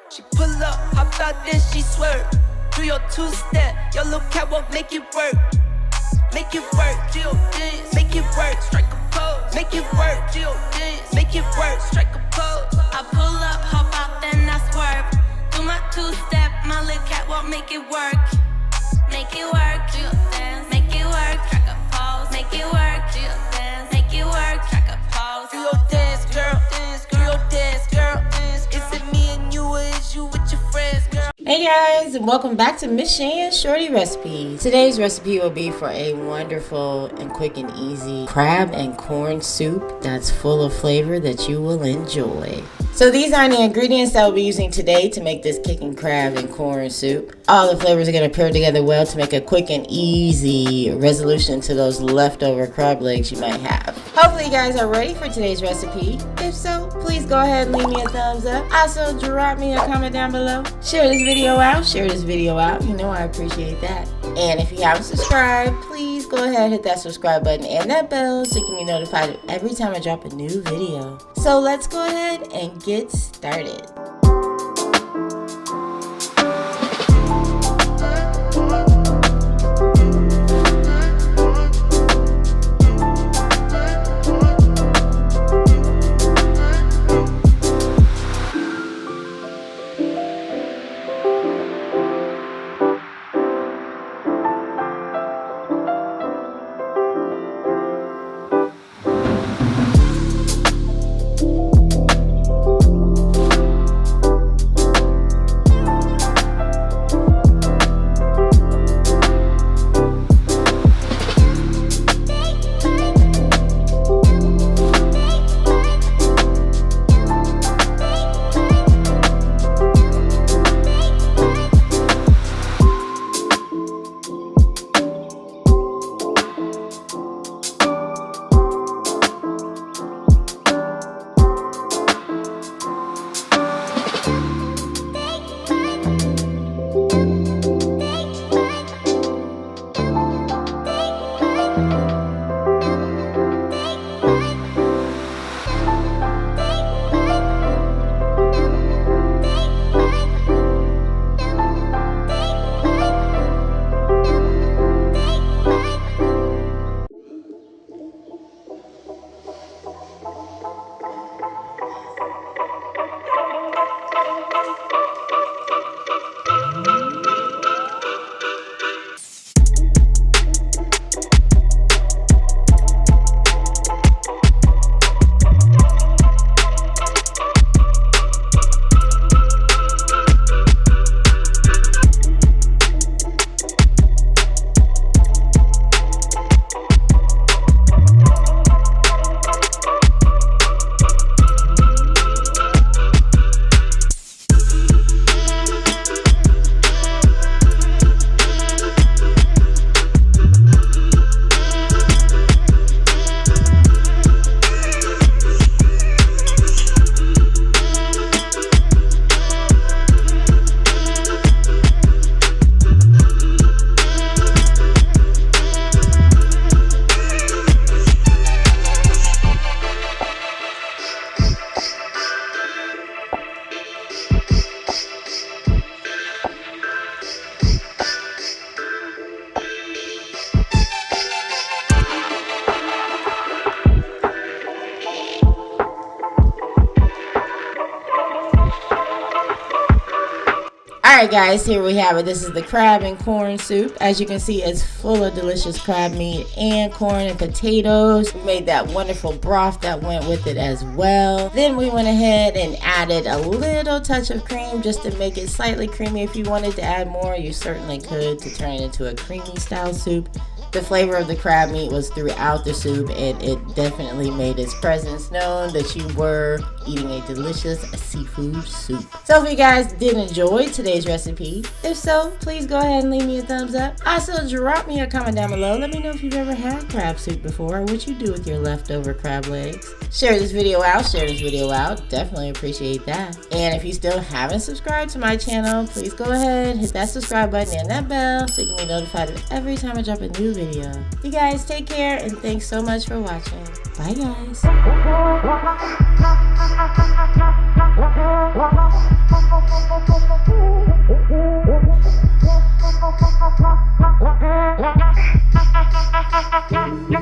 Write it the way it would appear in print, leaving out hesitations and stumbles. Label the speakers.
Speaker 1: She pull up, hop out, then she swerve. Do your two-step, your little catwalk, make it work. Make it work, Jill dance, make it work, strike a pose. Make it work, Jill dance, make it work, strike a pose.
Speaker 2: I pull up, hop out, then I swerve. Do my two-step, my little catwalk, make it work. Make it work, Jill dance, make it work, strike a pose. Make it work, Jill dance, make it work, strike a pose.
Speaker 1: Do your dance, girl, dance, do your dance, girl, dance. Is it me and you, or is you with your friends, girl?
Speaker 3: Hey guys, and welcome back to Miss Shan's Shorty Recipes. Today's recipe will be for a wonderful and quick and easy crab and corn soup that's full of flavor that you will enjoy. So these are the ingredients that we'll be using today to make this kicking crab and corn soup. All the flavors are going to pair together well to make a quick and easy resolution to those leftover crab legs you might have. Hopefully you guys are ready for today's recipe. If so, please go ahead and leave me a thumbs up. Also, drop me a comment down below. Share this video out. You know I appreciate that. And if you haven't subscribed, please go ahead and hit that subscribe button and that bell so you can be notified every time I drop a new video. So let's go ahead and get started. Alright guys, here we have it. This is the crab and corn soup. As you can see, it's full of delicious crab meat and corn and potatoes. We made that wonderful broth that went with it as well. Then we went ahead and added a little touch of cream just to make it slightly creamy. If you wanted to add more, you certainly could to turn it into a creamy style soup. The flavor of the crab meat was throughout the soup, and it definitely made its presence known that you were eating a delicious seafood soup. So if you guys did enjoy today's recipe, if so, please go ahead and leave me a thumbs up. Also, drop me a comment down below. Let me know if you've ever had crab soup before, or what you do with your leftover crab legs. Share this video out. Definitely appreciate that. And if you still haven't subscribed to my channel, please go ahead, hit that subscribe button and that bell so you can be notified of every time I drop a new video. You guys take care, and thanks so much for watching. Bye guys. Bye.